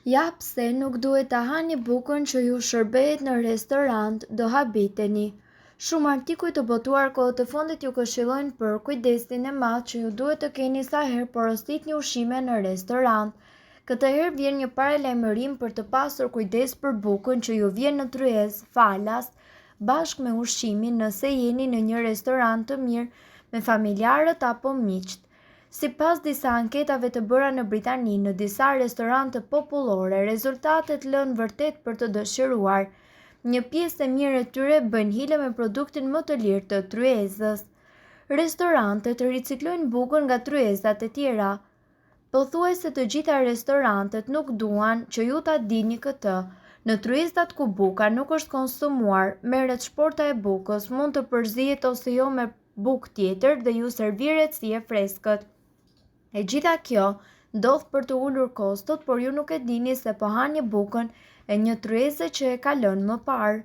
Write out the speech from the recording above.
Ja pse nuk duhet ta hani bukën që ju shërbehet në restorant, do habiteni. Shumë artikuj të botuar kohë të fundit ju këshillojnë për kujdesin e madh që ju duhet të keni sa herë porositni ushqime në restorant. Këtë herë vjen një paralajmërim për të pasur kujdes për bukën që ju vjen në tryezë falas bashkë me ushqimin nëse jeni në një restorant të mirë me familjarët apo miqt. Sipas disa anketave të bëra në Britani në disa restorante popullore, rezultatet lënë vërtet për të dëshiruar. Një pjesë e mirë e tyre bën hile me produktin më të lirë të tryezës. Restorantet riciklojnë bukën nga tryezat e tjera. Pothuajse të gjitha restorantet nuk duan që ju ta dini këtë. Në tryezat ku buka nuk është konsumuar, merret shporta e bukës, mund të përzihet ose jo me bukë tjetër dhe ju serviret si e freskët. E gjitha kjo ndodh për të ulur kostot, por ju nuk e dini se po hani bukën e një tryeze që e ka lënë më parë.